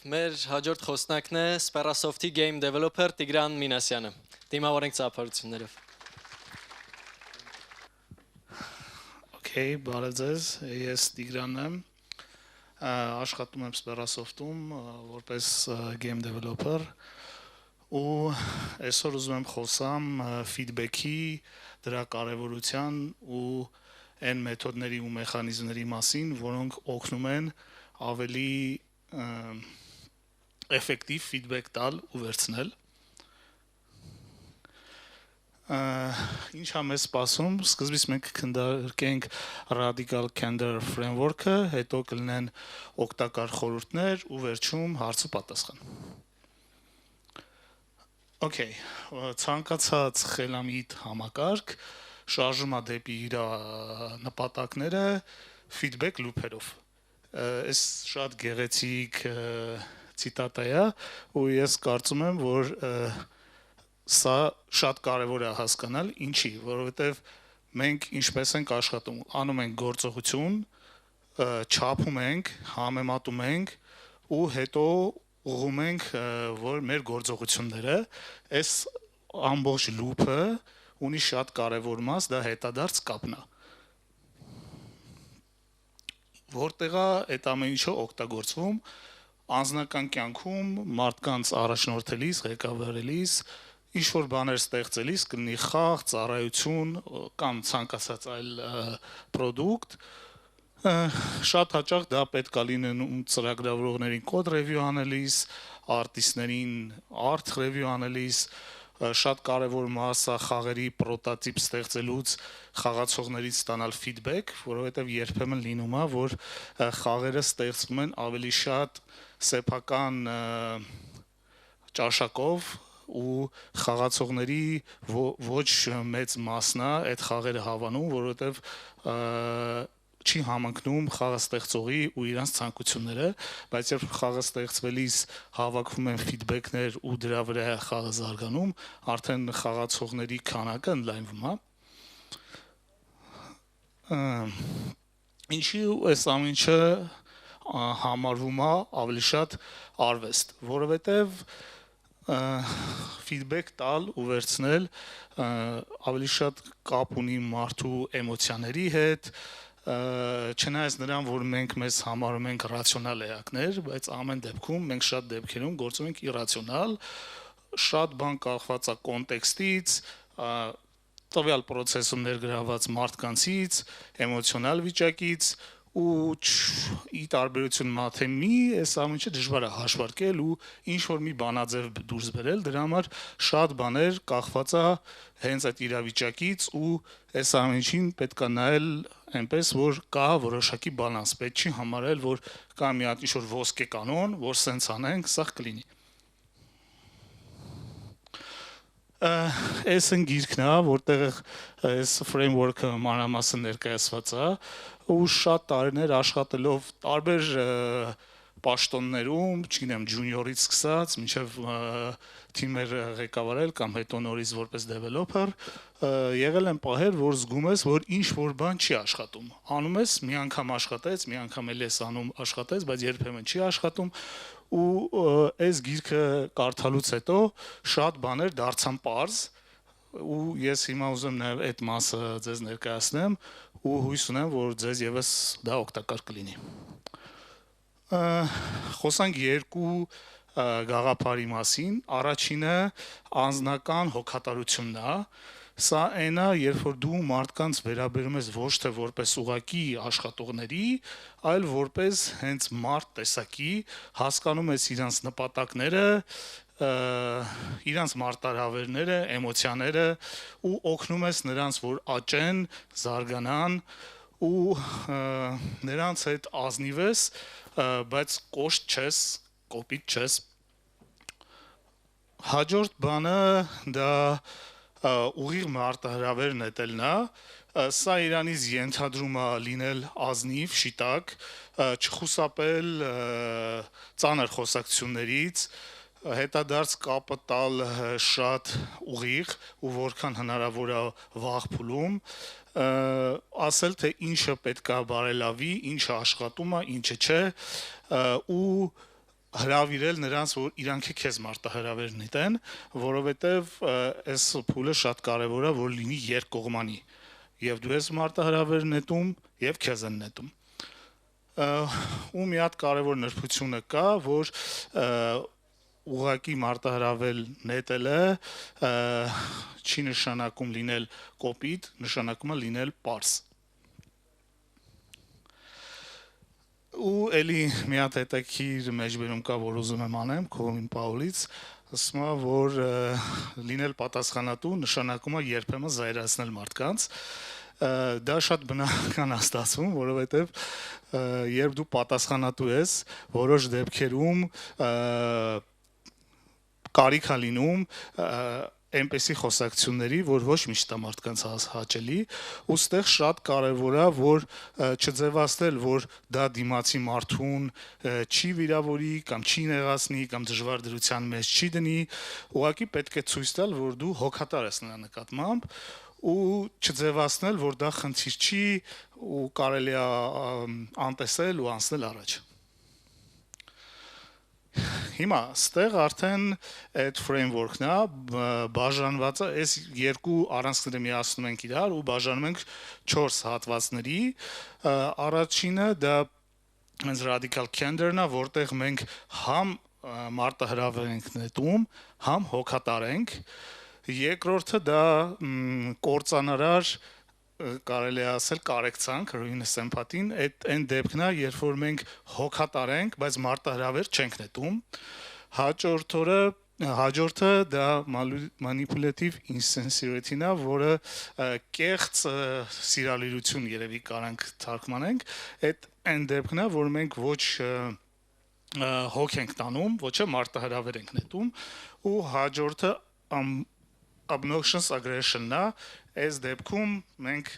մեր հաջորդ խոսնակն է Sperasoft-ի game developer Տիգրան Մինասյանը։ Դիմավորենք ծափարություններով։ Okay, բարև ձեզ, ես Տիգրանն եմ, աշխատում եմ Sperasoft-ում որպես game developer ու այսօր ուզում եմ խոսամ feedback-ի, դրա կարևորության ու այն մեթոդների ու մեխանիզմների մասին, որոնք օգնում են ավելի effective feedback տալ ու վերցնել։ Ինչ է մեզ սպասում, սկզբից մենք քննարկենք Radical Candor Framework-ը, հետո կլինեն օգտակար խորհուրդներ ու վերջում հարց ու պատասխան։ Okay, ցանկացած խելամիտ համակարգ շարժում է դեպի իր նպատակները feedback loop-երով։ Այս շատ գեղեցիկ ցիտատա է ու ես կարծում եմ, որ սա շատ կարևոր է հասկանալ, ինչի, որովհետև մենք ինչպես ենք աշխատում, անում ենք գործողություն, չափում ենք, համեմատում ենք ու հետո ուղղում ենք, որ մեր գործողությունները այս ամբողջ լուփը ունի շատ կարևոր մաս, դա հետադարձ կապն է։ Որտեղ է այդ ամեն ինչը օգտագործվում անձնական կյանքում մարդկանց առաջնորդելիս, ղեկավարելիս, ինչ-որ բաներ ստեղծելիս, կլինի խաղ, ծառայություն կամ ցանկացած այլ product, շատ հաճախ դա պետք է լինում ծրագրավորողներին կոդ review անելիս, արտիստներին art review անելիս, շատ կարևոր մաս է խաղերի պրոտոտիպ ստեղծելուց խաղացողներից ստանալ feedback, որովհետև երբեմն լինում է, որ խաղերը ստեղծվում են ավելի շատ սեփական ճաշակով ու խաղացողների ոչ մեծ մասն է այդ խաղերը հավանում, որովհետև չի համընկնում խաղաստեղծողի ու իրանց ցանկությունները, բայց երբ խաղը ստեղծվելիս հավաքվում են feedback-ներ ու դրա վրա է խաղը զարգանում, արդեն խաղացողների քանակը ընդլայնվում է։ Ինչի այս ամեն ինչը համարվում է ավելի շատ արվեստ, որովհետև feedback տալ ու վերցնել ավելի շատ կապ ունի մարդու էմոցիաների հետ, չնայած նրան, որ մենք մեզ համարում ենք ռացիոնալ էակներ, բայց ամեն դեպքում մենք շատ դեպքերում գործում ենք իրացիոնալ, շատ բան կախված է կոնտեքստից, տվյալ process-ում ներգրավված մարդկանցից, էմոցիոնալ վիճակից ու ի տարբերություն մաթեմի, այս ամեն ինչը դժվար է հաշվարկել ու ինչ որ մի բանաձև դուրս բերել, դրա համար շատ բաներ կախված է հենց այդ իրավիճակից ու այս ամեն ինչին պետք է նայել այնպես, որ կա որոշակի բալանս, պետք չի համարել, որ կա մի հատ ինչ-որ ոսկե կանոն, որ սենց անենք, սա կլինի։ Այս գիրքն է, որտեղ այս framework-ը մանրամասն ներկայացված է, ու շատ տարիներ աշխատելով տարբեր պաշտոններում, չգիտեմ, junior-ից սկսած, մինչև թիմեր ղեկավարել կամ հետո նորից որպես developer, եղել են պահեր, որ զգում ես, որ ինչ-որ բան չի աշխատում։ Անում ես, մի անգամ աշխատեց, մի անգամ էլ ես անում աշխատեց, բայց երբեմն չի աշխատում ու այս գիրքը կարդալուց հետո շատ բաներ դարձան պարզ ու ես հիմա ուզում եմ այդ մասը ձեզ ներկայացնեմ ու հույս ունեմ, որ ձեզ եւս դա օգտակար կլինի։ Խոսանք երկու գաղափարի մասին, առաջինը անձնական հոգատարությունն է, սա այն է, երբ որ դու մարդկանց վերաբերում ես ոչ թե որպես ուղակի աշխատողների, այլ որպես հենց մարդ տեսակի, հասկանում ես իրանց նպատակները, իրանց մարտահրավերները, էմոցիաները ու օգնում ես նրանց, որ աճեն, զարգանան ու նրանց հետ ազնիվ ես, բայց կոշտ չես, կոպիտ չես։ Հաջորդ բանը դա ուղիղ մարտահրավեր նետելն է, սա իրանից ենթադրում է լինել ազնիվ, շիտակ, չխուսափել ծանր խոսակցություններից, հետադարձ կապը տալ շատ ուղիղ ու որքան հնարավոր է վաղ փուլում, ասել թե ինչը պետք է բարելավի, ինչը աշխատում է, ինչը չէ ու հրավիրել նրանց, որ իրանք քեզ մարտահրավեր նետեն, որովհետև այս փուլը շատ կարևոր է, որ լինի երկկողմանի։ Եվ դու ես մարտահրավեր նետում, եւ քեզ են նետում։ Ու մի հատ կարևոր նրբությունը կա, որ ուղակի մարտահրավեր նետելը չի նշանակում լինել կոպիտ, նշանակում է լինել պարզ։ Ու էլի մի հատ հետաքրիր մեջբերում կա, որ ուզում եմ անեմ Քովին Պաուլից, ասում է, որ լինել պատասխանատու նշանակում է երբեմն զայրացնել մարդկանց։ Դա շատ բնական է ստացվում, որովհետև երբ դու պատասխանատու ես, որոշ դեպքերում կարիք է լինում այնպեսի խոսակցությունների, որ ոչ միշտ է մարդկանց հաճելի, ու ստեղ շատ կարևոր է, որ չձևացնել, որ դա դիմացի մարդուն չի վիրավորի կամ չի նեղացնի կամ դժվար դրության մեջ չի դնի, ուղղակի պետք է ցույց տալ, որ դու հոգատար ես նրա նկատմամբ ու չձևացնել, որ դա խնդիր չի ու կարելի է անտեսել ու անցնել առաջ։ Հիմա ստեղ արդեն այդ framework-ն է, բաժանված է, այս երկու առանցքները միացնում ենք իրար ու բաժանում ենք 4 հատվածների։ Առաջինը դա հենց radical candor-ն է, որտեղ մենք համ մարտահրավեր ենք նետում, համ հոգատար ենք։ Երկրորդը դա կործանարար կարելի է ասել կարեկցանք, ruinous empathy-ն, այն դեպքն է, երբ որ մենք հոգատար ենք, բայց մարտահրավեր չենք նետում։ Հաջորդը դա manipulative insincerity-ն է, որը կեղծ սիրալիրություն երևի կարանք թարգմանենք, այն դեպքն է, որ մենք ոչ հոգ ենք տանում, ոչ է մարտահրավեր ենք նետում, ու հաջորդը obnoxious aggression-ն է, այս դեպքում մենք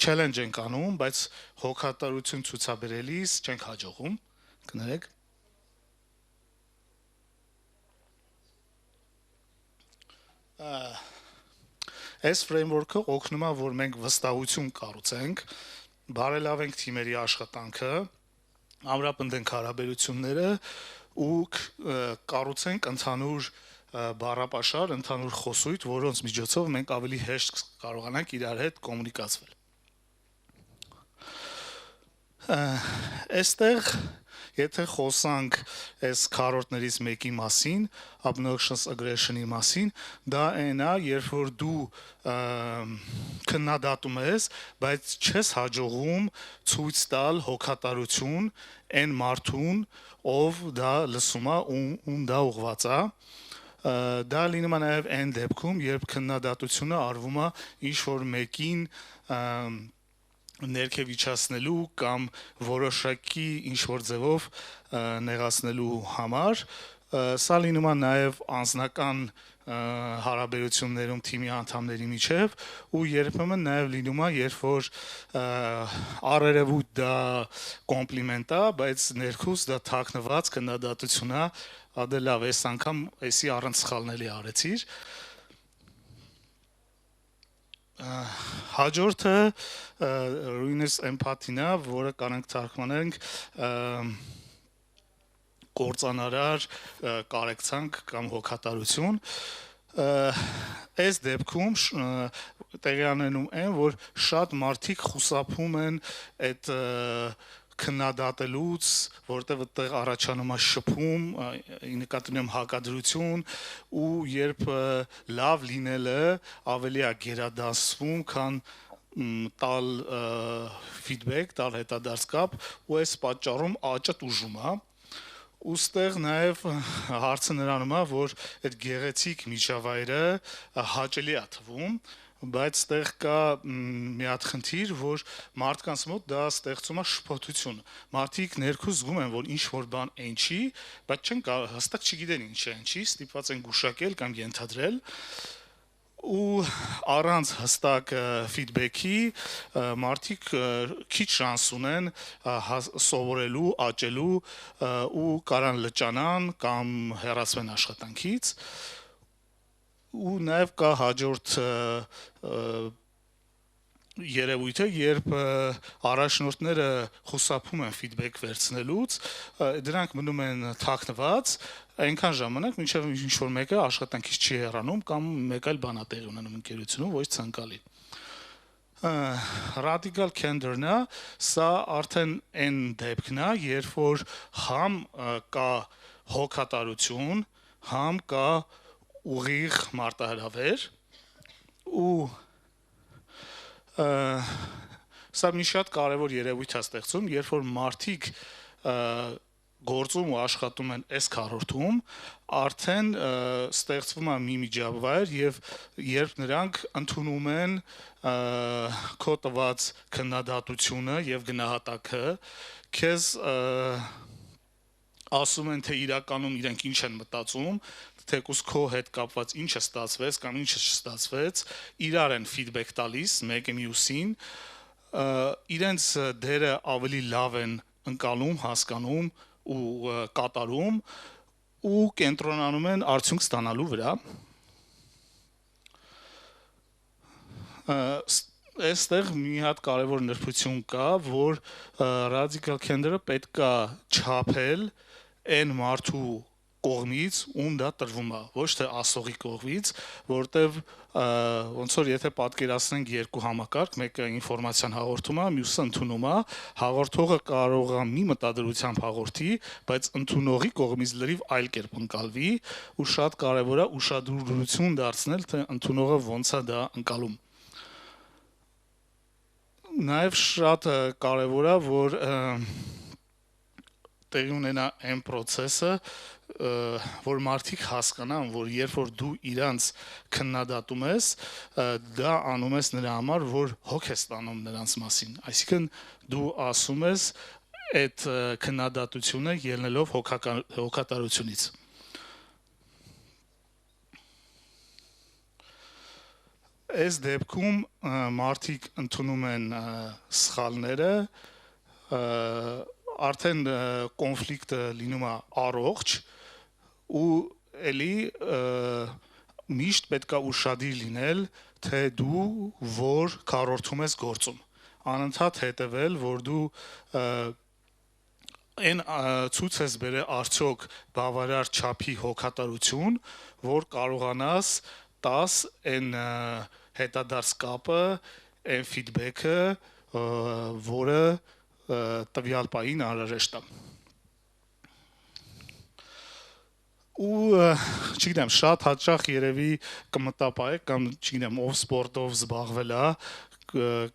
challenge ենք անում, բայց հոգատարություն ցուցաբերելիս չենք հաջողում, կներեք։ Այս framework-ը օգնում է, որ մենք վստահություն կառուցենք, բարելավենք թիմերի աշխատանքը, ամրապնդենք հարաբերությունները ու կառուցենք ընդհանուր բառապաշար, ընդհանուր խոսույթ, որոնց միջոցով մենք ավելի հեշտ կարողանանք իրար հետ կոմունիկացվել։ Այստեղ եթե խոսանք այս քառորդներից մեկի մասին, obnoxious aggression-ի մասին, դա այն է, երբ որ դու քննադատում ես, բայց չես հաջողում ցույց տալ հոգատարություն այն մարդուն, ով դա լսում է, ում դա ուղղված է։ Դա լինում է նաև այն դեպքում, երբ քննադատությունը արվում է ինչ-որ մեկին ներքևիճացնելու կամ որոշակի ինչ-որ ձևով նեղացնելու համար, սա լինում է նաև անձնական հարաբերություններում թիմի անդամների միջև ու երբեմն նաև լինում է, երբ որ առերևույթ դա կոմպլիմենտ է, բայց ներքուս դա թաքնված քննադատություն է, ադե լավ, այս անգամ էսի առանց սխալների արեցիր։ Հաջորդը ruinous empathy-ն է, որը կարանք թարգմանենք կործանարար կարեկցանք կամ հոգատարություն։ Այս դեպքում տեղի ունենում այն, որ շատ մարդիկ խուսափում են այդ քննադատելուց, որտեղ այդտեղ առաջանում է շփում, նկատի ունեմ հակադրություն, ու երբ լավ լինելը ավելի է գերադասվում, քան տալ feedback, տալ հետադարձ կապ, ու այս պատճառում աճը տուժում է։ Ուստեղ նաև հարցը նրանում է, որ այդ գեղեցիկ միջավայրը հաճելի է թվում, բայց ստեղ կա մի հատ խնդիր, որ մարդկանց մոտ դա ստեղծում է շփոթություն։ Մարդիկ ներքուս զգում են, որ ինչ որ բան այն չի, բայց չեն հստակ չգիտեն ինչ է այն չի, ստիպված են գուշակել կամ ենթադրել ու առանց հստակ feedback-ի մարդիկ քիչ շանս ունեն սովորելու, աճելու ու կարան լճանան կամ հեռացվեն աշխատանքից ու նաև կա հաջորդ երևույթ է, երբ առաջնորդները խուսափում են ֆիդբեք վերցնելուց, դրանք մնում են թաքնված այնքան ժամանակ, մինչև ինչ-որ մեկը աշխատանքից չի հեռանում կամ մեկ այլ բան է տեղի ունենում ընկերությունում, ոչ ցանկալի։ Radical candor-ն է, սա արդեն այն դեպքն է, երբ որ համ կա հոգատարություն, համ կա ուղիղ մարտահրավեր ու սա մի շատ կարևոր երևույթ է ստեղծում, երբ որ մարդիկ գործում ու աշխատում են այս քառորդում, արդեն ստեղծվում է մի միջավայր եւ երբ նրանք ընդունում են քո տված քննադատությունը եւ գնահատակը, քեզ ասում են թե իրականում իրենք ինչ են մտածում, թեկուզ քո հետ կապված ինչը ստացվեց կամ ինչը չստացվեց, իրար են ֆիդբեք տալիս մեկը մյուսին, իրենց դերը ավելի լավ են ընկալում, հասկանում ու կատարում ու կենտրոնանում են արդյունք ստանալու վրա։ Այստեղ մի հատ կարևոր նրբություն կա, որ radical candor-ը պետք է չափել այն մարդու կողմից, ում դա տրվում է, ոչ թե ասողի կողմից, որտեվ ոնց որ եթե պատկերացնենք երկու համակարգ, մեկը ինֆորմացիան հաղորդում է, մյուսը ընդունում է, հաղորդողը կարող է մի մտադրությամբ հաղորդի, բայց ընդունողի կողմից լրիվ այլ կերպ ընկալվի, ու շատ կարևոր է ուշադրություն դարձնել, թե ընդունողը ոնց է դա ընկալում։ Նաև շատ կարևոր է, որ տեղի ունենա այն process-ը, որ մարդիկ հասկանան, որ երբ որ դու իրանց քննադատում ես, դա անում ես նրա համար, որ հոգ ես ստանում նրանց մասին, այսինքն դու ասում ես այդ քննադատությունը ելնելով հոգատարությունից։ Այս դեպքում մարդիկ ընդունում են սխալները, արդեն կոնֆլիկտը լինում է առողջ ու էլի միշտ պետք է ուշադիր լինել, թե դու որ քառորդում ես գործում, անընդհատ հետևել, որ դու այն ցույց ես բերել արդյոք բավարար չափի հոգատարություն, որ կարողանաս տաս այն հետադարձ կապը, այն ֆիդբեքը, որը տվյալ պահին անհրաժեշտ է։ Ու չգիտեմ, շատ հաճախ երևի կմտապահեք կամ չգիտեմ, ով սպորտով զբաղվել է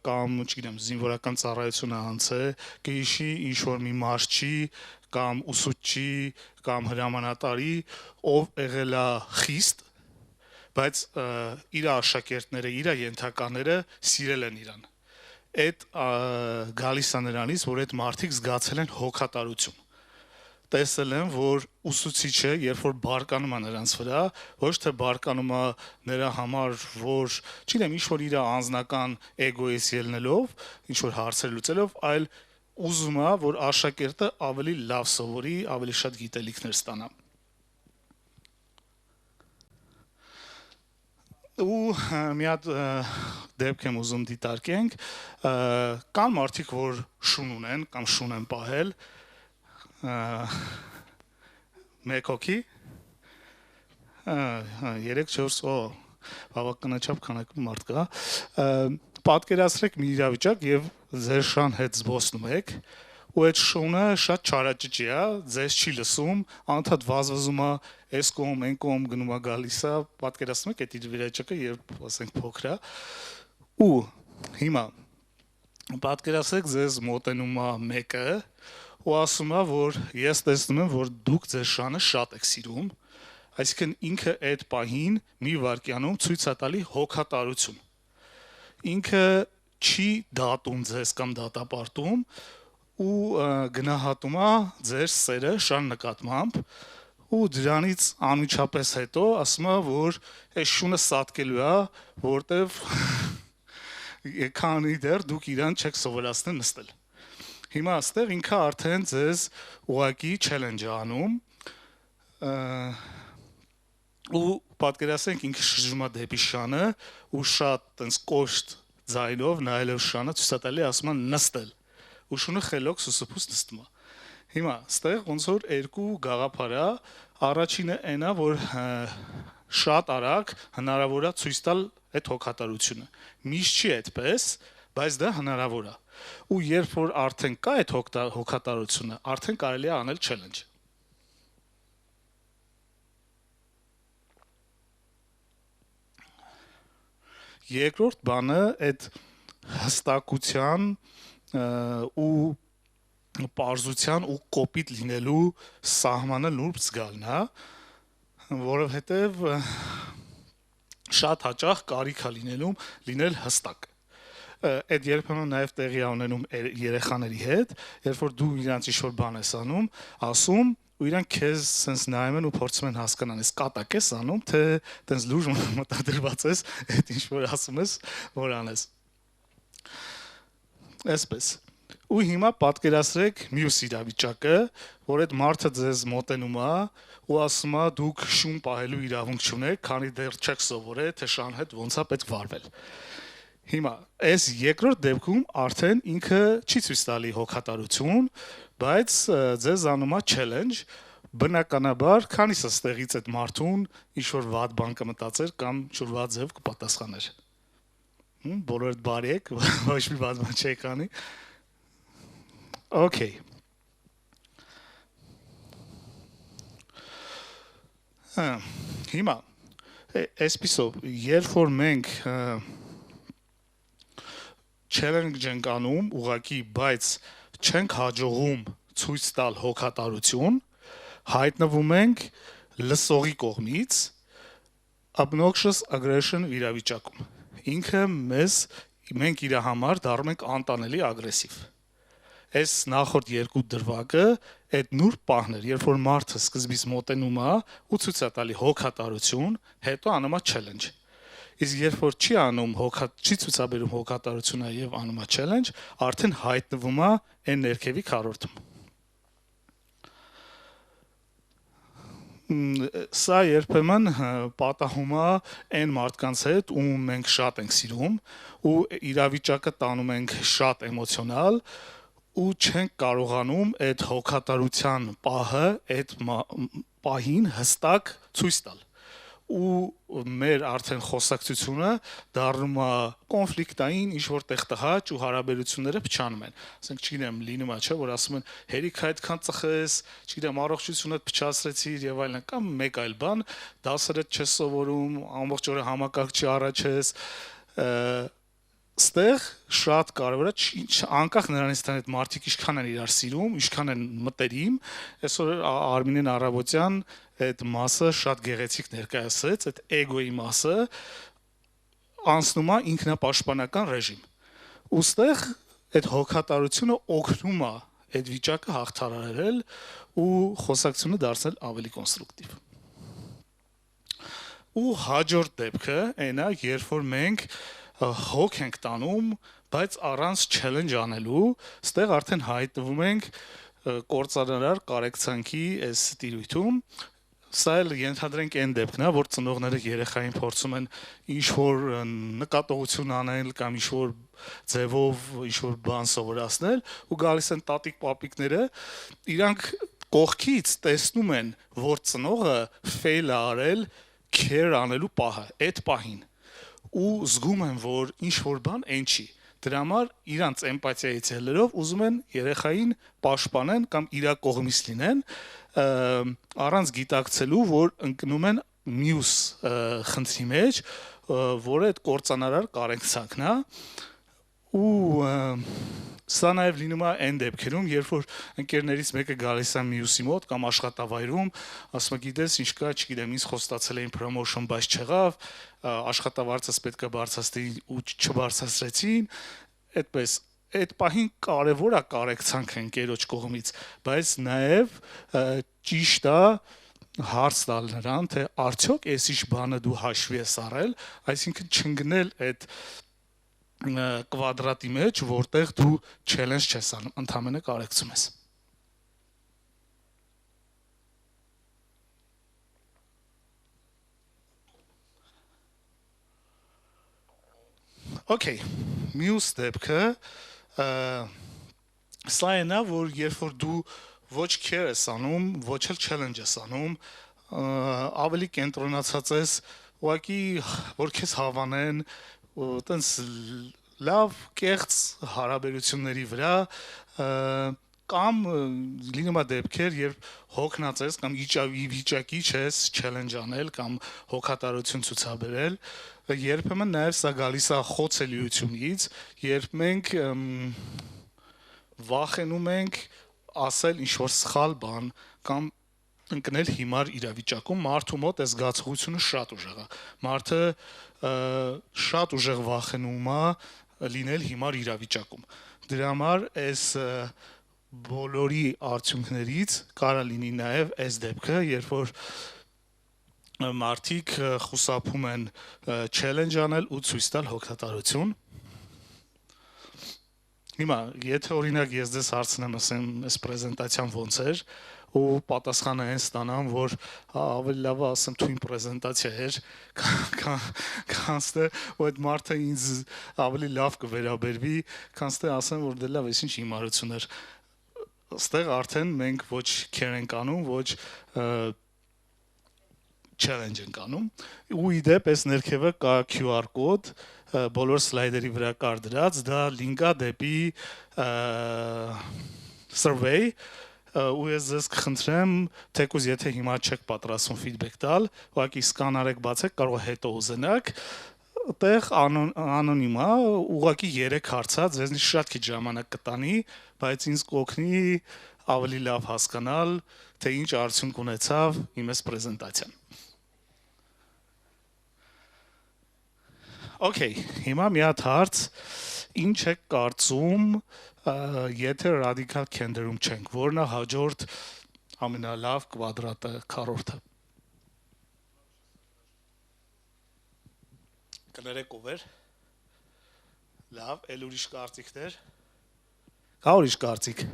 կամ չգիտեմ, զինվորական ծառայություն է անցել, կհիշի ինչ որ մի մարզչի կամ ուսուցչի կամ հրամանատարի, ով եղել է խիստ, բայց իր աշակերտները, իր ենթակաները սիրել են իրան։ Այդ գալիս է նրանից, որ այդ մարդիկ զգացել են հոգատարություն։ Տեսել են, որ ուսուցիչը, երբ որ բարկանում է նրանց վրա, ոչ թե բարկանում է նրա համար, որ, չգիտեմ, ինչ որ իր անձնական էգոից ելնելով, ինչ որ հարցեր լուծելով, այլ ուզում է, որ աշակերտը ավելի լավ սովորի, ավելի շատ գիտելիքներ ստանա։ Ու մի հատ դեպք եմ ուզում դիտարկենք, կան մարդիկ, որ շուն ունեն կամ շուն են պահել, մեկ հոգի, 3-4, բավականաչափ քանակի մարդ կա, պատկերացրեք մի իրավիճակ եւ ձեր շան հետ զբոսնում եք, ու այդ շունը շատ չարաճճի է, ձեզ չի լսում, անընդհատ վազվզում է, այս կողմ, այն կողմ գնում է գալիս է, պատկերացնում եք այդ իրավիճակը, երբ ասենք փոքր է, ու հիմա պատկերացրեք ձեզ մոտենում է մեկը ու ասում է, որ ես տեսնում եմ, որ դուք ձեր շանը շատ եք սիրում, այսինքն ինքը այդ պահին մի վայրկյանում ցույց է տալի հոգատարություն։ Ինքը չի դատում ձեզ կամ դատապարտում ու գնահատում է ձեր սերը շան նկատմամբ ու դրանից անմիջապես հետո ասում է, որ այս շունը սատկելու է, որտեվ քանի դեռ դուք իրան չեք սովորացնել նստել։ Հիմա այստեղ ինքը արդեն ձեզ ուղակի challenge անում ու պատկերացրեք ինքը շրջում է դեպի շանը ու շատ տենց կոշտ ձայնով նայելով շանը ցույց տալի ասում են նստել։ Ու շունը խելոք սուսուփուս նստում է։ Հիմա ստեղ ոնց որ երկու գաղափար է, առաջինը այն է, որ շատ արագ հնարավոր է ցույց տալ այդ հոգատարությունը։ Միշտ չի այդպես, բայց դա հնարավոր է։ Ու երբ որ արդեն կա այդ հոգատարությունը, արդեն կարելի է անել challenge։ Երկրորդ բանը այդ հստակության ու պարզության ու կոպիտ լինելու սահմանը նուրբ զգալն է, որովհետև շատ հաճախ կարիք է լինել հստակ։ Այդ երբեմն նաև տեղի է ունենում երեխաների հետ, երբ որ դու իրանց ինչ-որ բան ես ասում, ու իրանք քեզ sense նայում են ու փորձում են հասկանալ, ես կատակ ես անում, թե տենց լուրջ մտադրված ես, այդ ինչ որ ասում ես, որ անես։ Այսպես։ Ու հիմա պատկերացրեք մյուս իրավիճակը, որ այդ մարդը ձեզ մոտենում է ու ասում է դուք շուն պահելու իրավունք չունեք, քանի դեռ չեք սովորել, թե շան հետ ոնց է պետք վարվել։ Հիմա այս երկրորդ դեպքում արդեն ինքը չի ցույց տալի հոգատարություն, բայց ձեզ անում է challenge, բնականաբար, քանիս է ստեղից այդ մարդուն ինչ որ վատ բան կմտածեր կամ ինչ որ վատ ձև կպատասխաներ։ Բոլորդ բարի եք, ոչ մի վատ բան չեք անի։ Okay. Հիմա այսպիսով, երբ որ մենք challenge ենք անում ուղղակի, բայց չենք հաջողում ցույց տալ հոգատարություն, հայտնվում ենք լսողի կողմից obnoxious aggression իրավիճակում։ Ինքը մենք իր համար դառնում ենք անտանելի ագրեսիվ։ Այս նախորդ երկու դրվագը այդ նուրբ պահներ, երբ որ մարդը սկզբից մոտենում է ու ցույց է տալի հոգատարություն, հետո անում է challenge։ Իսկ երբ որ չի ցուցաբերում հոգատարությունը եւ անում է challenge, արդեն հայտնվում է այն ներքևի քառորդում։ Սա երբեմն պատահում է այն մարդկանց հետ, ում մենք շատ ենք սիրում, ու իրավիճակը տանում ենք շատ էմոցիոնալ, ու չենք կարողանում այդ հոգատարության պահը, այդ պահին հստակ ցույց տալ։ Ու մեր արդեն խոսակցությունը դառնում է կոնֆլիկտային, ինչ-որ տեղ տհաճ ու հարաբերությունները փչանում են։ Ասենք, չգիտեմ, լինում է, չէ, որ ասում են, հերիք այդքան ծխես, չգիտեմ, առողջությունդ փչացրեցիր եւ այլն, կամ մեկ այլ բան, դասերդ չես սովորում, ամբողջ օրը համակարգչի առաջ ես, ստեղ շատ կարևոր է անկախ նրանից թե այդ մարդիկ ինչքան են իրար սիրում, ինչքան են մտերիմ, այսօր Արմինեն Արաբոտյան այդ մասը շատ գեղեցիկ ներկայացրեց, այդ էգոյի մասը անցնում է ինքնապաշտպանական ռեժիմ։ Ոստեղ այդ հոգատարությունը օգնում է այդ վիճակը հաղթահարել ու խոսակցությունը դարձնել ավելի կոնստրուկտիվ։ Ու հաջորդ դեպքը այն է, երբ որ մենք հոգ ենք տանում, բայց առանց challenge անելու, ստեղ արդեն հայտնվում ենք կործանարար կարեկցանքի այս տիրույթում։ Սա էլ ենթադրենք այն դեպքն է, որ ծնողները երեխային փորձում են ինչ-որ նկատողություն անել կամ ինչ-որ ձևով ինչ-որ բան սովորացնել ու գալիս են տատիկ-պապիկները, իրանք կողքից տեսնում են, որ ծնողը fail է արել care անելու պահը, այդ պահին, ու զգում են, որ ինչ-որ բան այն չի։ Դրա համար իրանց էմպաթիայից ելնելով ուզում են երեխային պաշտպանեն կամ իր կողմից լինեն, առանց գիտակցելու, որ ընկնում են մյուս խնդրի մեջ, որը այդ կործանարար կարեկցանքն է, ու սա նաև լինում է այն դեպքերում, երբ որ ընկերներից մեկը գալիս է մյուսի մոտ կամ աշխատավայրում, ասում է, գիտես, ինչ կա, չգիտեմ, ինձ խոստացել էին promotion, բայց չեղավ, աշխատավարձս պետք է բարձրացնեին ու չբարձրացրեցին, այդպես այդ պահին կարևոր է կարեկցանքը ընկերոջ կողմից, բայց նաև ճիշտ է հարց տալ նրան, թե արդյոք այս ինչ բանը դու հաշվի ես առել, այսինքն չընկնել այդ կվադրատի մեջ, որտեղ դու challenge չես անում, ընդհանրապես կարեկցում ես։ Okay. մյուս դեպքը սա է նա, որ երբ որ դու ոչ care ես անում, ոչ էլ challenge ես անում, ավելի կենտրոնացած ես, ուղղակի որ քեզ հավանեն, տենց լավ կեղծ հարաբերությունների վրա, կամ լինում է դեպքեր, երբ հոգնած ես կամ վիճակի չես challenge անել կամ հոգատարություն ցուցաբերել, երբեմն նաև սա գալիս է խոցելիությունից, երբ մենք վախենում ենք ասել ինչ-որ սխալ բան կամ ընկնել հիմար իրավիճակում, մարդու մոտ այս զգացողությունը շատ ուժեղ է։ Մարդը շատ ուժեղ վախենում է լինել հիմար իրավիճակում։ Դրա համար այս բոլորի արդյունքներից կարա լինի նաև այս դեպքը, երբ որ մարդիկ խուսափում են challenge անել ու ցույց տալ հոգատարություն։ Հիմա, եթե օրինակ ես դες հարցնեմ, ասեմ, այս պրեզենտացիան ոնց էր, ու պատասխանը այն ստանամ, որ ավելի լավ է ասեմ թույն պրեզենտացիա էր, քան թե ու այդ մարդը ինձ ավելի լավ կվերաբերվի, քան թե ասեմ, որ դե լավ, այս ինչ հիմարություն էր։ Այստեղ արդեն մենք ոչ care ենք անում, ոչ challenge ենք անում։ Ու իդեպ այս ներքևը կա QR կոդ, բոլոր սլայդերի վրա կար դրած, դա լինկա դեպի survey, ու ես ձեզ կխնդրեմ, թեկուզ եթե հիմա չեք պատրաստվում feedback տալ, ուղղակի scan արեք, բացեք, կարող է հետո ուզենաք, այդտեղ անոնիմ է, ուղղակի 3 հարցա, ձեզնից շատ քիչ ժամանակ կտանի, բայց ինձ կօգնի ավելի լավ հասկանալ, թե ինչ արդյունք ունեցավ իմ այս պրեզենտացիան։ Okay, հիմա մի հատ հարց, ինչ եք կարծում, եթե radical candor-ում չենք, որն է հաջորդ ամենալավ կվադրատը, քառորդը։ Կներեք ով էր։ Լավ, էլ ուրիշ կարծիքներ։ Կա ուրիշ կարծիք։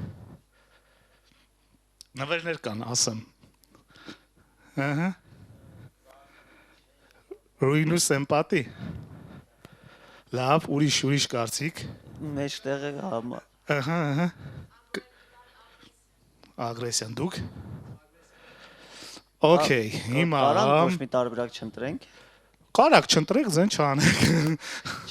Նվերներ կան, ասեմ։ Ահա։ Ռուինուս էմպատի։ Լավ, ուրիշ կարծիք։ Մեջտեղը համա։ Ահա։ Ագրեսիան դուք։ Okay, հիմա Կարանք ոչ մի տարբերակ չընտրենք։ Կարակ չընտրեք, ձեն չանեք։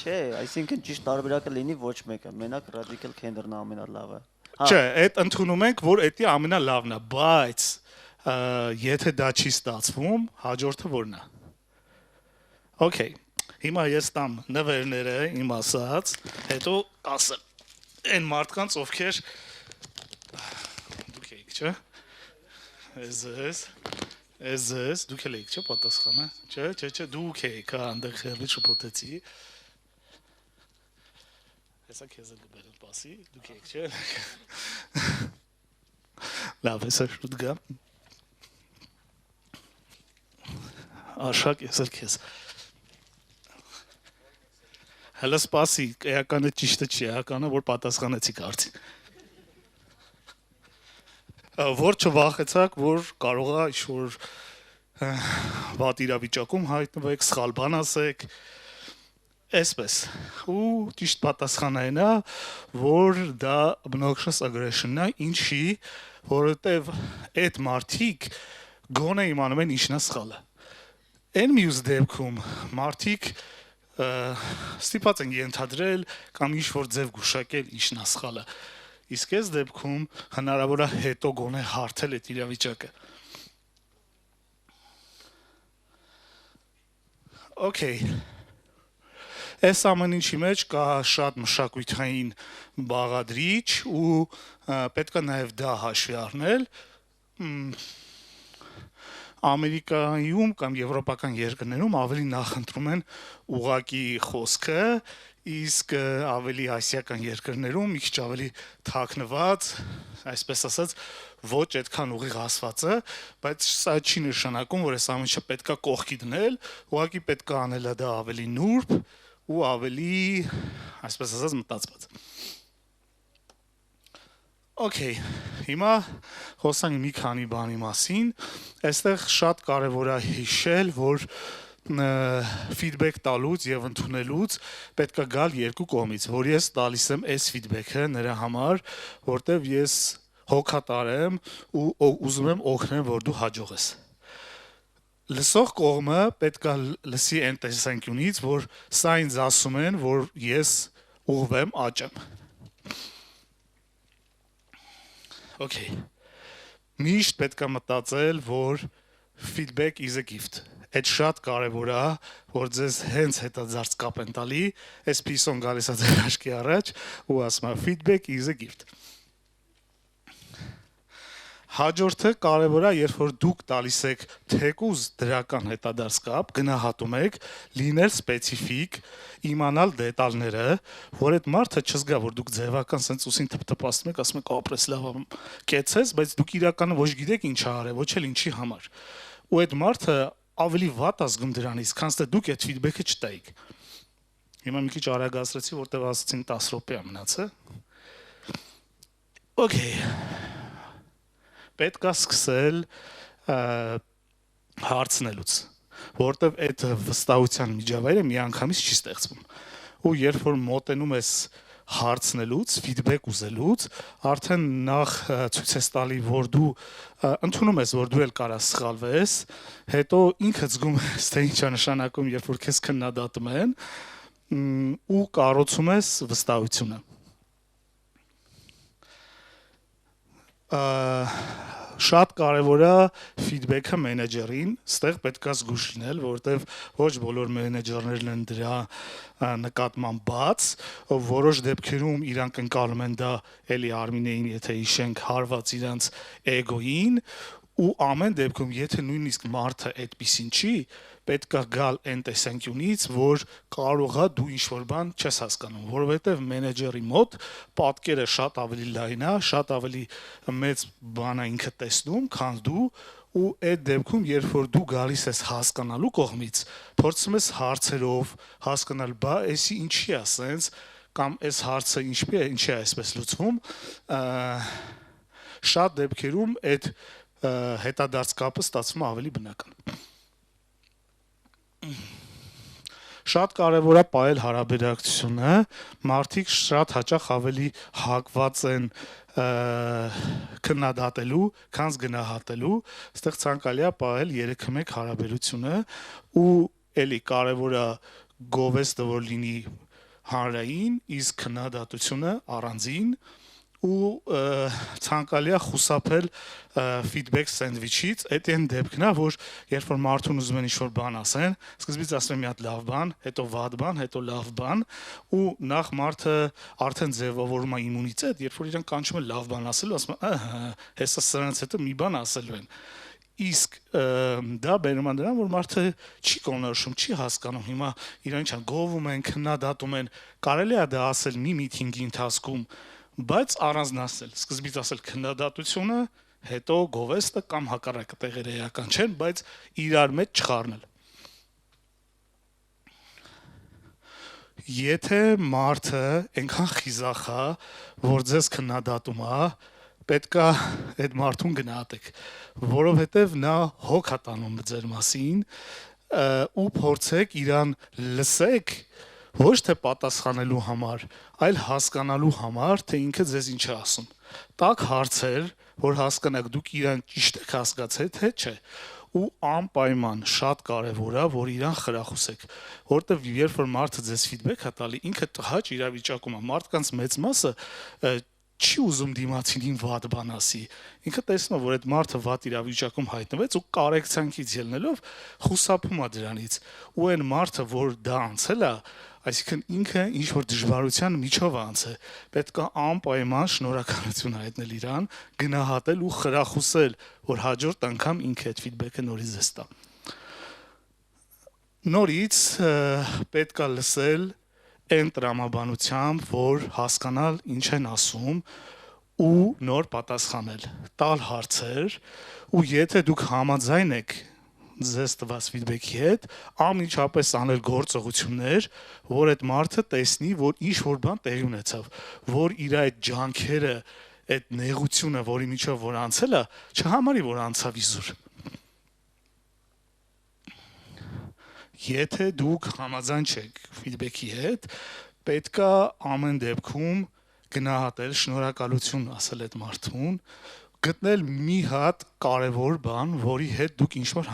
Չէ, այսինքն ճիշտ տարբերակը լինի ոչ մեկը, մենակ radical candor-ն ամենալավը։ Չէ, այդ ընդունում ենք, որ դա ամենալավն է, բայց եթե դա չի ստացվում, հաջորդը որն է։ Okay, հիմա ես տամ նվերները իմ ասած, հետո ասեմ այն մարդկանց, ովքեր դուք եք, չէ՞։ Ես դուք եք, չէ՞ պատասխանը։ Չէ, դուք եք, այնտեղ հերվի շփոթեցի։ Հեսա քեզ գբերել պասի, դուք եք, չէ՞։ Լավ, հեսա շուտ գա։ Աշակ, ես էլ քեզ։ Հələ սպասի, էականը ճիշտը չի, էականը, որ պատասխանեցիք արդի։ Որ չվախեցաք, որ կարող է ինչ-որ վատ իրավիճակում հայտնվեք, սխալ բան ասեք, այսպես։ Ու ճիշտ պատասխանը այն է, որ դա obnoxious aggression-ն է, ինչի, որովհետև այդ մարդիկ գոնե իմանում են ինչն է սխալը։ Այն մյուս դեպքում մարդիկ ստիպած են ենթադրել կամ ինչ-որ ձև գուշակել ինչն է սխալը։ Իսկ այս դեպքում հնարավոր է հետո գոնե հարթել այդ իրավիճակը։ Okay. Այս ամեն ինչի մեջ կա շատ մշակութային բաղադրիչ ու պետք է նաև դա հաշվի առնել։ Ամերիկայում կամ եվրոպական երկրներում ավելի նախընտրում են ուղղակի խոսքը, իսկ ավելի ասիական երկրներում մի քիչ ավելի թաքնված, այսպես ասած, ոչ այդքան ուղիղ ասվածը, բայց սա չի նշանակում, որ այս ամեն ինչը պետքա կողքի դնել, ուղղակի պետքա անել դա ավելի նուրբ ու ավելի, այսպես ասած, մտածված։ Okay, հիմա խոսանք մի քանի բանի մասին։ Այստեղ շատ կարևոր է հիշել, որ feedback տալուց եւ ընդունելուց պետքա գալ երկու կողմից, որ ես տալիս եմ այս feedback-ը նրա համար, որտեվ ես հոգատար եմ ու ուզում եմ օգնեմ, որ դու հաջողես։ Լսող կողմը պետքա լսի այն տեսանկյունից, որ սա ինձ ասում են, որ ես ուղղվեմ աճեմ։ Okay. Միշտ պետքա մտածել, որ feedback is a gift։ Այդ շատ կարևոր է, որ ձեզ հենց հետաձարձ կապ են տալի, այս պիսոն գալիս է ձեր աչքի առաջ ու ասում է feedback is a gift։ Հաջորդը կարևոր է, երբ որ դուք տալիս եք թեկուզ դրական հետադարձ կապ, գնահատում եք, լինել սպეციფիկ, իմանալ դետալները, որ այդ մարդը չզգա, որ դուք ձևական sense ուսին թփթփացնում եք, ասում եք ապրես լավ, կեցես, բայց դուք իրականում ոչ գիտեք ինչ ա արել, ոչ էլ ինչի համար։ Ու այդ մարդը ավելի վատ ազգում դրանից, քան թե դուք այդ feedback-ը չտայիք։ Հիմա մի քիչ արագացրեցի, որտեվ ասացին 10 րոպե է մնացել։ Okay. Պետք է սկսել հարցնելուց, որտեվ այդ վստահության միջավայրը միանգամից չի ստեղծվում։ Ու երբ որ մոտենում ես հարցնելուց, feedback ուզելուց, արդեն նախ ցույց ես տալի, որ դու ընդունում ես, որ դու էլ կարաս սխալվես, հետո ինքդ զգում ես, թե ինչ է նշանակում, երբ որ քեզ քննադատում են, ու կառուցում ես վստահությունը։ Շատ կարևոր է feedback-ը մենեջերին, ստեղ պետք է զգուշ լինել, որովհետև ոչ բոլոր մենեջերներն են դրա նկատմամբ բաց, որոշ դեպքերում իրանք ընկալում են դա էլի Արմինեին, եթե հիշենք, հարված իրանց էգոին, ու ամեն դեպքում, եթե նույնիսկ մարդը այդպեսին չի, պետք է գալ այն տեսանկյունից, որ կարող է դու ինչ-որ բան չես հասկանում, որովհետև մենեջերի մոտ պատկերը շատ ավելի լայն է, շատ ավելի մեծ բան է ինքը տեսնում, քան դու, ու այդ դեպքում, երբ որ դու գալիս ես հասկանալու կողմից, փորձում ես հարցերով հասկանալ, բա էսի ինչի է ասենց, կամ այս հարցը ինչի է այսպես լուծվում, շատ դեպքերում այդ հետադարձ կապը ստացվում է ավելի բնական։ Շատ կարևոր է պահել հարաբերակցությունը, մարդիկ շատ հաճախ ավելի հակված են քննադատելու, քան գնահատելու, այստեղ ցանկալի է պահել 3-1 հարաբերությունը ու էլի կարևոր է գովեստը որ լինի հանրային, իսկ քննադատությունը առանձին ու ցանկալի է խուսափել feedback sandwich-ից, այդ այն դեպքն է, որ երբ որ մարդուն ուզում են ինչ-որ բան ասեն, սկզբից ասում են մի հատ լավ բան, հետո վատ բան, հետո լավ բան, ու նախ մարդը արդեն ձևավորում է իմունիտետ, երբ որ իրեն կանչում են լավ բան ասելու, ասում են, հեսա սրանից հետո մի բան ասելու են։ Իսկ դա բերում է նրան, որ մարդը չի կողնորոշում, չի հասկանում, հիմա իրան ինչ գովում են, քննադատում են, կարելի է դա ասել մի միտինգի ընթացքում, բայց առանձնացնել, սկզբից ասել քննադատությունը, հետո գովեստը կամ հակառակը տեղերը էական չեն, բայց իրար մեջ չխառնել։ Եթե մարդը այնքան խիզախ է, որ ձեզ քննադատում է, պետք է այդ մարդուն գնահատեք, որովհետև նա հոգ է տանում ձեր մասին ու փորձեք իրան լսեք ոչ թե պատասխանելու համար, այլ հասկանալու համար, թե ինքը ձեզ ինչ է ասում։ Տակ հարցեր, որ հասկանաք դուք իրան ճիշտ եք հասկացել, թե չէ։ Ու անպայման շատ կարևոր է, որ իրան խրախուսեք, որտեվ երբ որ մարդը ձեզ feedback է տալի, ինքը տհաճ իրավիճակում է, մարդկանց մեծ մասը չի ուզում դիմացինին վատ բան ասի։ Ինքը տեսնում է, որ այդ մարդը վատ իրավիճակում հայտնվեց ու կարեկցանքից ելնելով խուսափում է դրանից։ Ու այն մարդը, որ դա անցել է, այսինքն ինքը ինչ որ դժվարության միջով անցել, պետք է անպայման շնորհակալություն հայտնել իրան, գնահատել ու խրախուսել, որ հաջորդ անգամ ինքը այդ feedback-ը նորից ձեզ տա։ Նորից պետք է լսել այն տրամաբանությամբ, որ հասկանալ ինչ են ասում ու նոր պատասխանել, տալ հարցեր ու եթե դուք համաձայն եք ձեզ տված feedback-ի հետ, անմիջապես անել գործողություններ, որ այդ մարդը տեսնի, որ ինչ-որ բան տեղի ունեցավ, որ իր այդ ջանքերը, այդ նեղությունը, որի միջով որ անցել է, չհամարի, որ անցավ իզուր։ Եթե դուք համաձայն չեք feedback-ի հետ, պետքա ամեն դեպքում գնահատել, շնորհակալություն ասել այդ մարդուն, գտնել մի հատ կարևոր բան, որի հետ դուք ինչ-որ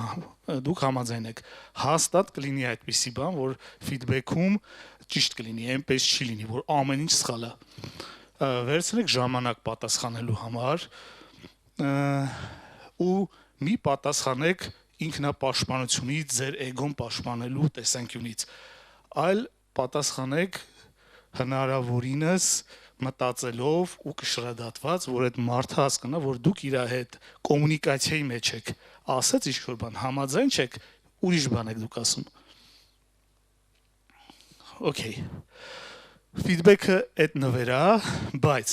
դուք համաձայն եք։ Հաստատ կլինի այդպիսի բան, որ feedback-ում ճիշտ կլինի, այնպես չի լինի, որ ամեն ինչ սխալ է։ Վերցնեք ժամանակ պատասխանելու համար ու մի պատասխանեք ինքնապաշտպանությունից, ձեր էգոն պաշտպանելու տեսանկյունից, այլ պատասխանեք հնարավորինս մտածելով ու կշռադատված, որ այդ մարդը հասկանա, որ դուք իր հետ կոմունիկացիայի մեջ եք, ասած ինչ-որ բան, համաձայն չեք, ուրիշ բան եք դուք ասում։ Okay. Feedback-ը այդ նվերա, բայց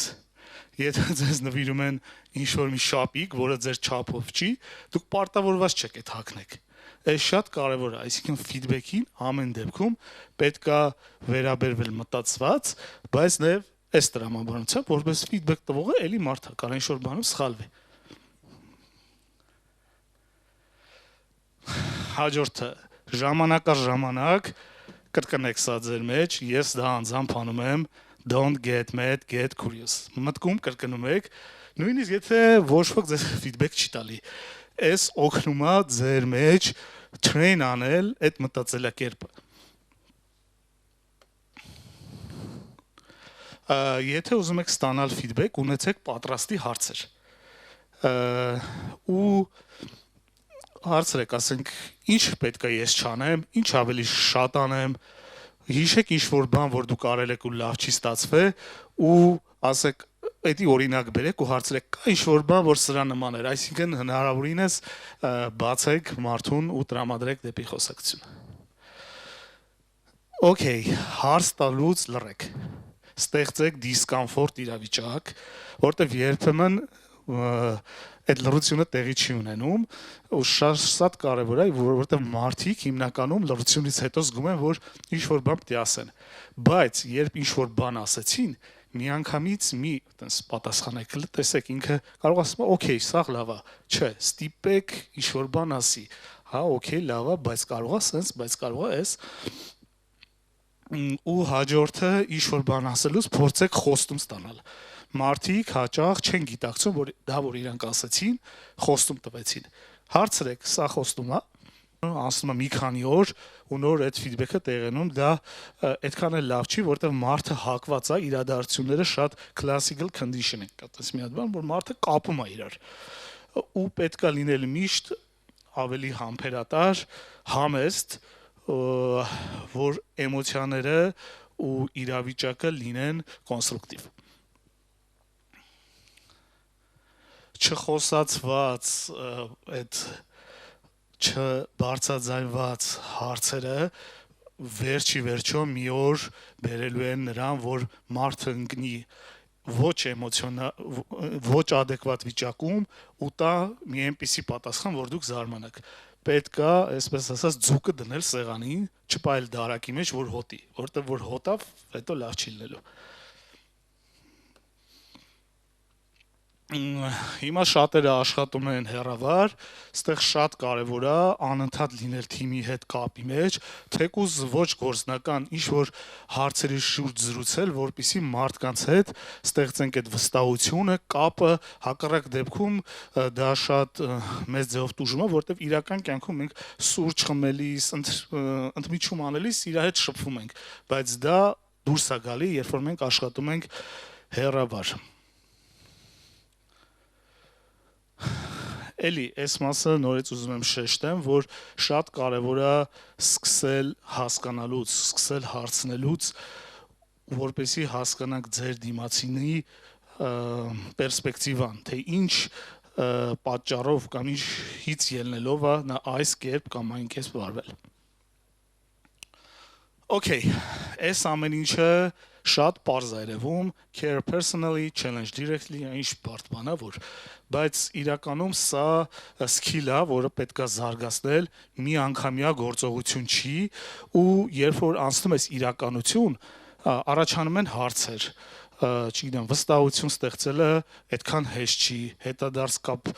եթե ձեզ նվիրում են ինչ-որ մի շապիկ, որը ձեր չափով չի, դուք պարտավորված չեք այդ հագնեք։ Այս շատ կարևոր է, այսինքն feedback-ին ամեն դեպքում պետքա վերաբերվել մտածված, բայց նաև այս տրամաբանությամբ, որպես feedback տվողը էլի մարդ է, կարող ինչ-որ բանում սխալվի։ Հաջորդը, ժամանակ առ ժամանակ կրկնեք սա ձեր մեջ, ես դա անձամբ անում եմ, don't get mad, get curious։ Մտքում կրկնում եք, նույնիսկ եթե ոչ ոք ձեզ feedback չի տալի, այս օգնում է ձեր մեջ train անել այդ մտածելակերպը։ Եթե ուզում եք ստանալ feedback, ունեցեք պատրաստի հարցեր։ Ու հարցրեք, ասենք, ինչ պետք է ես չանեմ, ինչ ավելի շատ անեմ, հիշեք ինչ-որ բան, որ դուք արել եք ու լավ չի ստացվել, ու ասեք, այդի օրինակ բերեք ու հարցրեք, կա ինչ-որ բան, որ սրա նման էր, այսինքն հնարավորինս բացեք մարդուն ու տրամադրեք դեպի խոսակցություն։ Okay, հարց տալուց լռեք։ Ստեղծեք դիսկոմֆորտ իրավիճակ, որտեղ երբեմն այդ լռությունը տեղի չի ունենում, ու շատ կարևոր է, որովհետև մարդիկ հիմնականում լռությունից հետո զգում են, որ ինչ-որ բան պետք է ասեն, բայց երբ ինչ-որ բան ասեցին, միանգամից մի այտենց պատասխանեք, տեսեք ինքը կարող ասում է, okay, սա լավ է, չէ, ստիպեք ինչ-որ բան ասի, հա, okay, լավ է, բայց կարող է սենց, բայց կարող է էս, ու հաջորդը ինչ-որ բան ասելուց փորձեք խոստում ստանալ։ Մարդիկ հաճախ չեն գիտակցում, որ դա որ իրանք ասեցին, խոստում տվեցին։ Հարցրեք, սա խոստում է, ասում է մի քանի օր ու նոր այդ feedback-ը տեղենում, դա այդքան էլ լավ չի, որովհետև մարդը հակված է, իրադարձությունները շատ classical condition են, կտես մի հատ բան, որ մարդը կապում է իրար։ Ու պետք է լինել միշտ ավելի համբերատար, համեստ, որ էմոցիաները ու իրավիճակը լինեն կոնստրուկտիվ։ Չխոսացված այդ չբարձրաձայնված հարցերը վերջի վերջո մի օր բերելու են նրան, որ մարդը ընկնի ոչ adekvat վիճակում ու տա մի այնպիսի պատասխան, որ դուք զարմանաք։ Պետք է, այսպես ասած, ձուկը դնել սեղանին, չպայել դարակի մեջ, որ հոտի, որտեղ որ հոտավ, հետո լավ չի լինելու։ Հիմա շատերը աշխատում են հեռավար, այստեղ շատ կարևոր է անընդհատ լինել թիմի հետ կապի մեջ, թեկուզ ոչ գործնական ինչ-որ հարցերի շուրջ զրուցել, որպեսզի մարդկանց հետ ստեղծենք այդ վստահությունը, կապը, հակառակ դեպքում դա շատ մեծ ձևով տուժում է, որտեղ իրական կյանքում մենք սուրճ խմելիս, ընդմիջում անելիս իր հետ շփվում ենք, բայց դա դուրս է գալի, երբ որ մենք աշխատում ենք հեռավար։ Էլի, այս մասը նորից ուզում եմ շեշտեմ, որ շատ կարևոր է սկսել հասկանալուց, սկսել հարցնելուց, որպեսզի հասկանանք ձեր դիմացինի պերսպեկտիվան, թե ինչ պատճառով կամ ինչից ելնելով է նա այս կերպ կամ այն կերպ վարվել։ Okay, այս ամեն ինչը շատ պարզ է երևում, care personally, challenge directly, ինչ բարդ բան է, որ բայց իրականում սա skill է, որը պետք է զարգացնել, մի անգամյա գործողություն չի, ու երբ որ անցնում ես իրականություն, առաջանում են հարցեր, չգիտեմ, վստահություն ստեղծելը այդքան հեշտ չի, հետադարձ կապ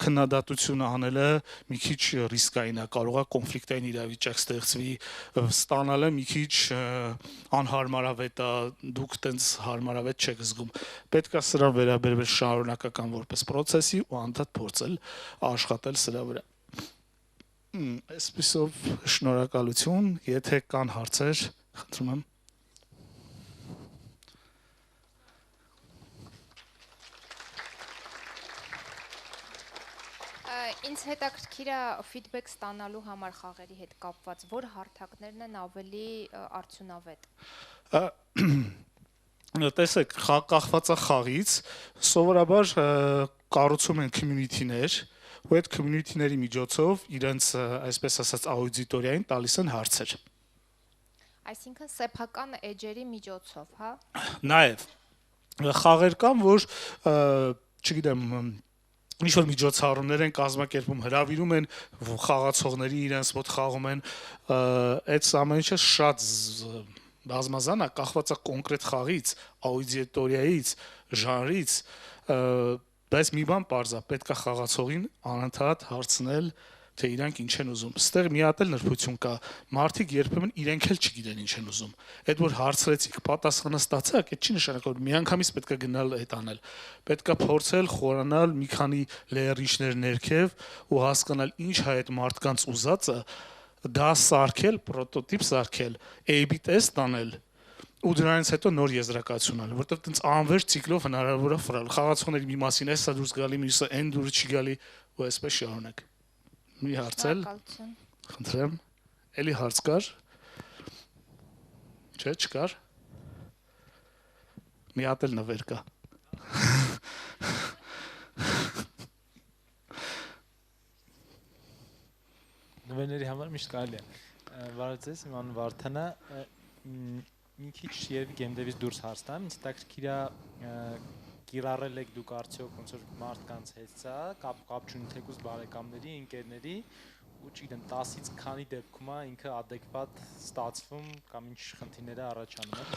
քննադատությունը անելը մի քիչ ռիսկային է, կարող է կոնֆլիկտային իրավիճակ ստեղծվի, ստանալը մի քիչ անհարմարավետ է, դուք տենց հարմարավետ չեք զգում։ Պետք է սրան վերաբերվել շարունակական որպես process-ի ու անդադ փորձել աշխատել սրա վրա։ Այսպիսով շնորհակալություն, եթե կան հարցեր, խնդրում եմ։ Ինձ հետաքրքիր է feedback ստանալու համար խաղերի հետ կապված, որ հարթակներն են ավելի արդյունավետ։ Տեսեք, կախված է խաղից, սովորաբար կառուցում են community-ներ, ու այդ community-ների միջոցով իրենց, այսպես ասած, աուդիտորիային տալիս են հարցեր։ Այսինքն սեփական էջերի միջոցով, հա։ Նաև խաղեր կան, որ չգիտեմ, ինչ-որ միջոցառումներ են կազմակերպում, հրավիրում են խաղացողների իրենց մոտ խաղում են, այդ ամեն ինչը շատ բազմազան է, կախված է կոնկրետ խաղից, աուդիտորիայից, ժանրից, բայց մի բան պարզ է, պետք է խաղացողին անընդհատ հարցնել, թե իրանք ինչ են ուզում։ Ստեղ մի հատ էլ նրբություն կա, մարդիկ երբեմն իրենք էլ չգիտեն ինչ են ուզում։ Այդ որ հարցրեցիք, պատասխանը ստացաք, այդ չի նշանակում, որ միանգամից պետք է գնալ այդ անել։ Պետք է փորձել խորանալ մի քանի լեյերիչներ ներքև ու հասկանալ ինչ է այդ մարդկանց ուզածը, դա սարքել, պրոտոտիպ սարքել, A/B տեստ անել ու դրանից հետո նոր եզրակացություն անել, որտեղ տենց անվերջ ցիկլով հնարավոր է ֆրալ։ Խաղացողների մի մասին էսա դուրս գալի, մյուսը այն դուրս չի գալի ու այսպես շարունակ։ Մի հարցել, խնդրեմ, էլի հարց կար, չէ, չկար, մի հատ էլ նվեր կա։ Նվերների համար միշտ կարելի է։ Վարեցես, իմ անուն Վարդան է, մի քիչ երևի գեյմդևից դուրս հարց տամ, ինձ հետաքրքիր է կիրառել եք դուք արդյոք ոնց որ մարդկանց հետ սա, կապ չունի թեկուզ բարեկամների, ընկերների, ու չգիտեմ 10-ից քանի դեպքում է ինքը adekvat ստացվում կամ ինչ խնդիրներ է առաջանում։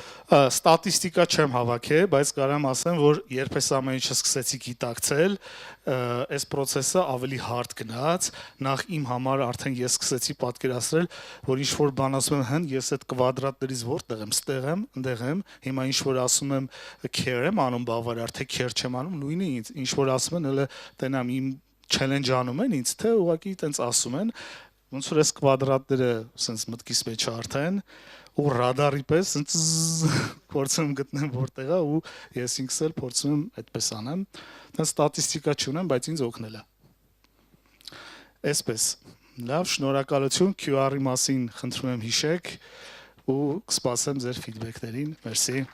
Ստատիստիկա չեմ հավաքել, բայց կարամ ասեմ, որ երբ այս ամեն ինչը սկսեցի գիտակցել, այս process-ը ավելի հարթ գնաց, նախ իմ համար արդեն ես սկսեցի պատկերացնել, որ ինչ որ բան ասում եմ, հն ես այդ կվադրատներից որտեղ եմ, ստեղ եմ, այնտեղ եմ, հիմա ինչ որ ասում եմ care եմ անում բավարար, թե care չեմ անում, նույնը ինձ, ինչ որ ասում են, հələ տենամ իմ challenge անում են ինձ, թե ուղղակի տենց ասում են, ոնց որ այս կվադրատները սենց մտքիս մեջ արդեն ու ռադարի պես սենց փորձում գտնեմ որտեղ է ու ես ինքս էլ փորձում եմ այդպես անեմ, դա ստատիստիկա չունեմ, բայց ինձ օգնել է։ Այսպես, լավ, շնորհակալություն, QR-ի մասին խնդրում եմ հիշեք ու կսպասեմ ձեր ֆիդբեքներին, մերսի։